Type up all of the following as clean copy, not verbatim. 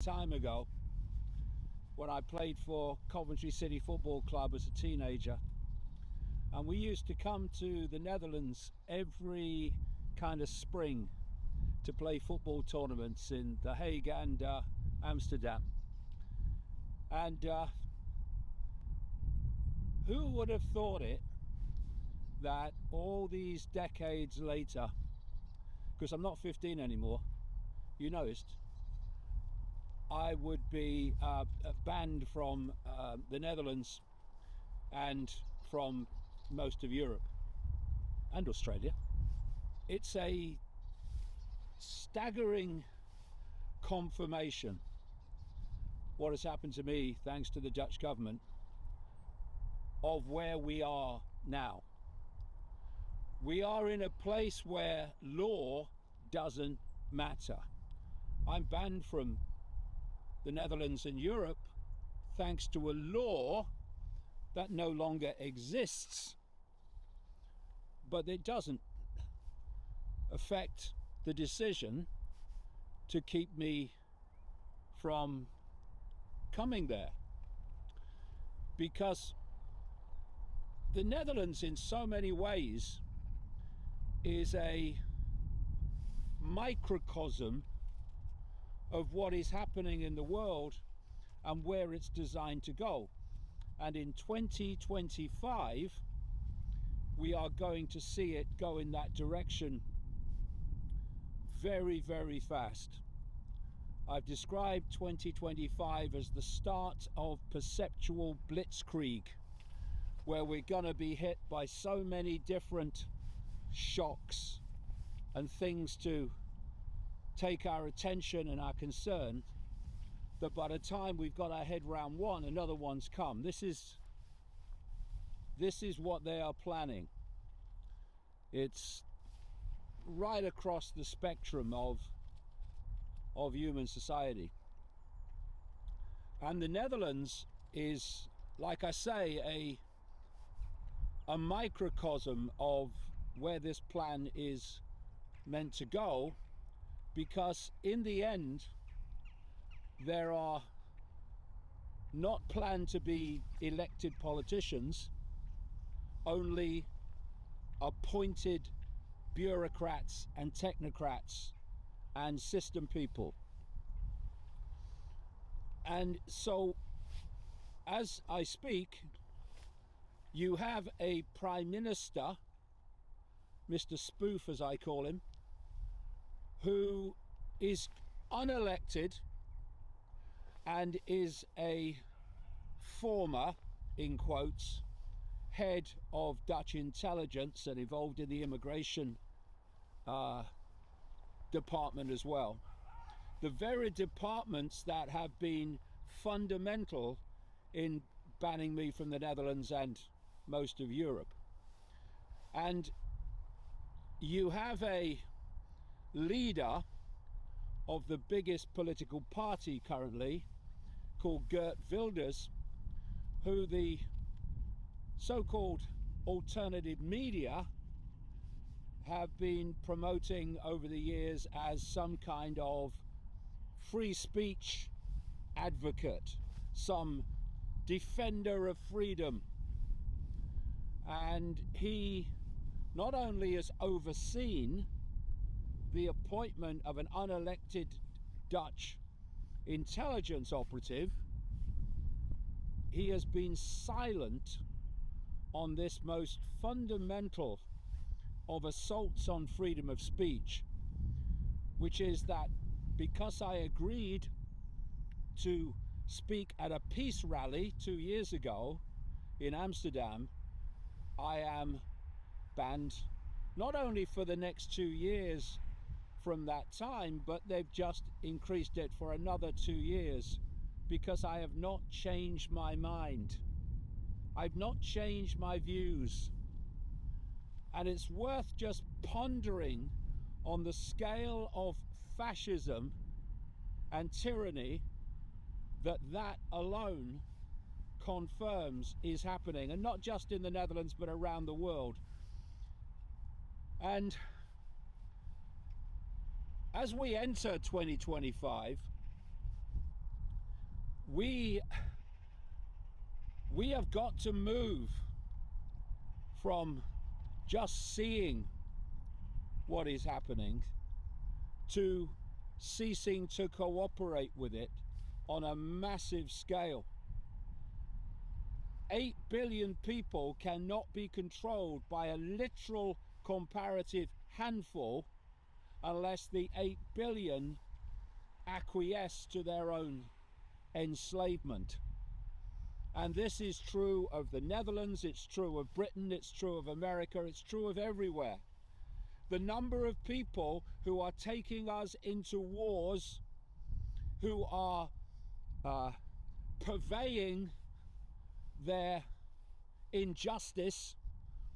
time ago when I played for Coventry City Football Club as a teenager, and we used to come to the Netherlands every kind of spring to play football tournaments in The Hague and Amsterdam. And who would have thought it that all these decades later, because I'm not 15 anymore, you noticed, I would be banned from the Netherlands and from most of Europe and Australia. It's a staggering confirmation what has happened to me, thanks to the Dutch government, of where we are now. We are in a place where law doesn't matter. I'm banned from the Netherlands and Europe thanks to a law that no longer exists, but it doesn't affect the decision to keep me from coming there, because the Netherlands in so many ways is a microcosm of what is happening in the world and where it's designed to go. And in 2025 we are going to see it go in that direction very, very fast. I've described 2025 as the start of perceptual blitzkrieg, where we're going to be hit by so many different shocks and things to take our attention and our concern, that by the time we've got our head round one, another one's come. This is what they are planning. It's right across the spectrum of human society. And the Netherlands is, like I say, a microcosm of where this plan is meant to go, because in the end there are not planned to be elected politicians, only appointed bureaucrats and technocrats and system people. And so as I speak, you have a prime minister, Mr. Spoof as I call him, who is unelected and is a former, in quotes, head of Dutch intelligence and involved in the immigration department as well. The very departments that have been fundamental in banning me from the Netherlands and most of Europe. And you have a leader of the biggest political party currently, called Geert Wilders, who the so-called alternative media have been promoting over the years as some kind of free speech advocate, some defender of freedom. And he not only has overseen the appointment of an unelected Dutch intelligence operative, he has been silent on this most fundamental of assaults on freedom of speech, which is that because I agreed to speak at a peace rally 2 years ago in Amsterdam, I am banned not only for the next 2 years from that time, but they've just increased it for another 2 years, because I have not changed my mind. I've not changed my views. And it's worth just pondering on the scale of fascism and tyranny that alone confirms is happening, and not just in the Netherlands but around the world. And as we enter 2025, we have got to move from just seeing what is happening to ceasing to cooperate with it on a massive scale. 8 billion people cannot be controlled by a literal comparative handful unless the 8 billion acquiesce to their own enslavement. And this is true of the Netherlands, it's true of Britain, it's true of America, it's true of everywhere. The number of people who are taking us into wars, who are purveying their injustice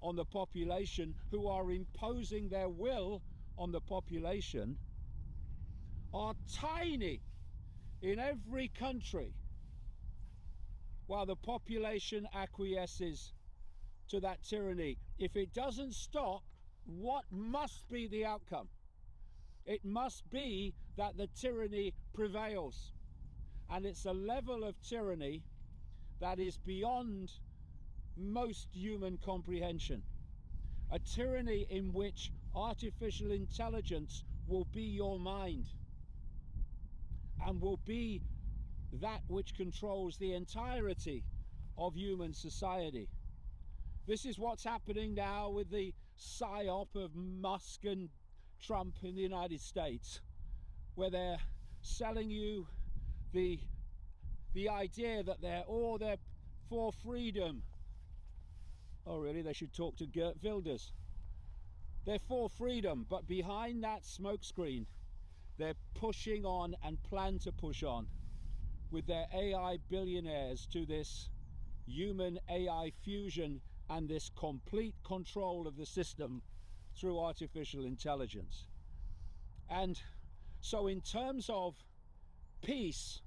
on the population, who are imposing their will on the population, are tiny in every country, while the population acquiesces to that tyranny. If it doesn't stop, what must be the outcome? It must be that the tyranny prevails, and it's a level of tyranny that is beyond most human comprehension. A tyranny in which artificial intelligence will be your mind and will be that which controls the entirety of human society. This is what's happening now with the psyop of Musk and Trump in the United States, where they're selling you the idea that they're for freedom. Oh really, they should talk to Geert Wilders. They're for freedom, but behind that smokescreen they're pushing on and plan to push on with their AI billionaires to this human AI fusion and this complete control of the system through artificial intelligence. And so in terms of peace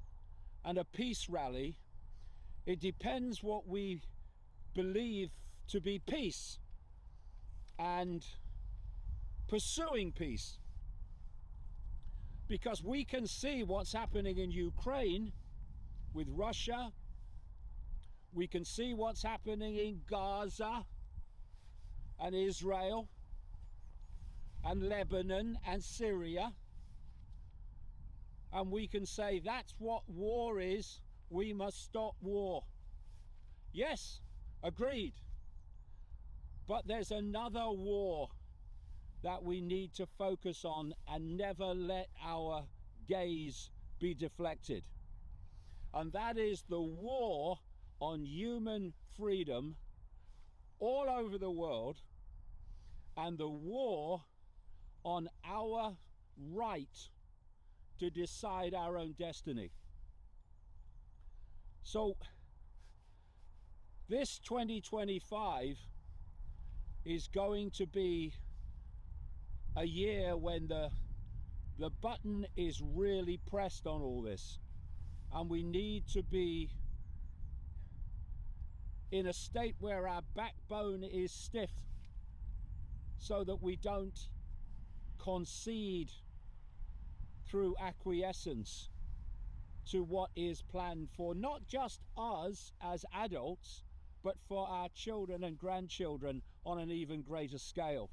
and a peace rally, it depends what we believe to be peace and pursuing peace. Because we can see what's happening in Ukraine with Russia, we can see what's happening in Gaza and Israel and Lebanon and Syria, and we can say that's what war is, we must stop war. Yes, agreed. But there's another war that we need to focus on and never let our gaze be deflected. And that is the war on human freedom all over the world, and the war on our right to decide our own destiny. So this 2025 is going to be a year when the button is really pressed on all this, and we need to be in a state where our backbone is stiff so that we don't concede through acquiescence to what is planned for not just us as adults, but for our children and grandchildren on an even greater scale.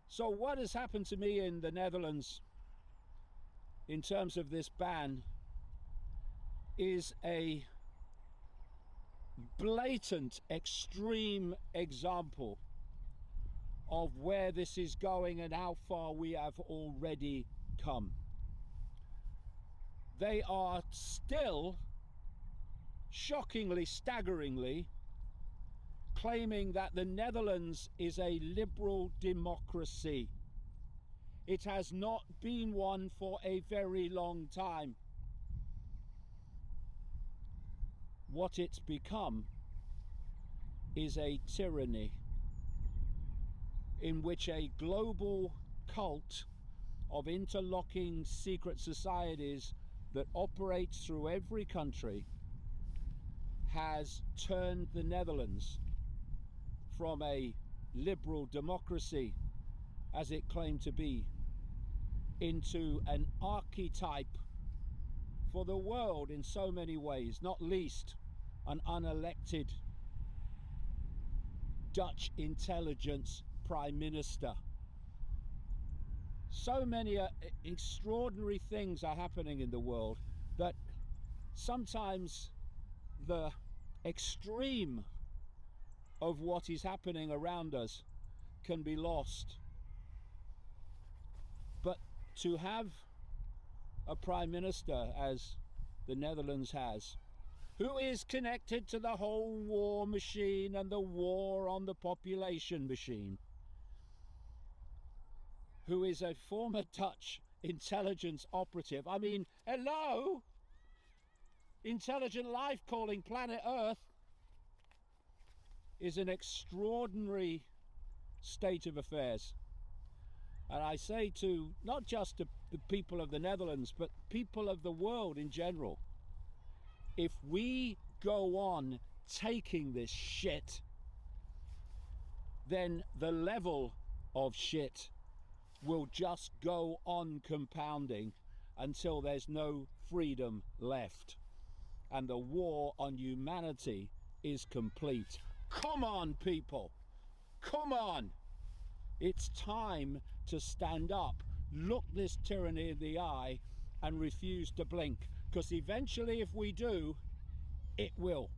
So what has happened to me in the Netherlands in terms of this ban is a blatant, extreme example of where this is going and how far we have already come. They are still, shockingly, staggeringly, claiming that the Netherlands is a liberal democracy. It has not been one for a very long time. What it's become is a tyranny in which a global cult of interlocking secret societies that operates through every country has turned the Netherlands from a liberal democracy, as it claimed to be, into an archetype for the world in so many ways, not least an unelected Dutch intelligence prime minister. So many extraordinary things are happening in the world that sometimes the extreme of what is happening around us can be lost. But to have a prime minister, as the Netherlands has, who is connected to the whole war machine and the war on the population machine, who is a former Dutch intelligence operative. I mean, hello, intelligent life calling planet Earth, is an extraordinary state of affairs. And I say to not just to the people of the Netherlands, but people of the world in general, if we go on taking this shit, then the level of shit will just go on compounding until there's no freedom left. And the war on humanity is complete. Come on, people. Come on. It's time to stand up, look this tyranny in the eye, and refuse to blink. Because eventually, if we do, it will.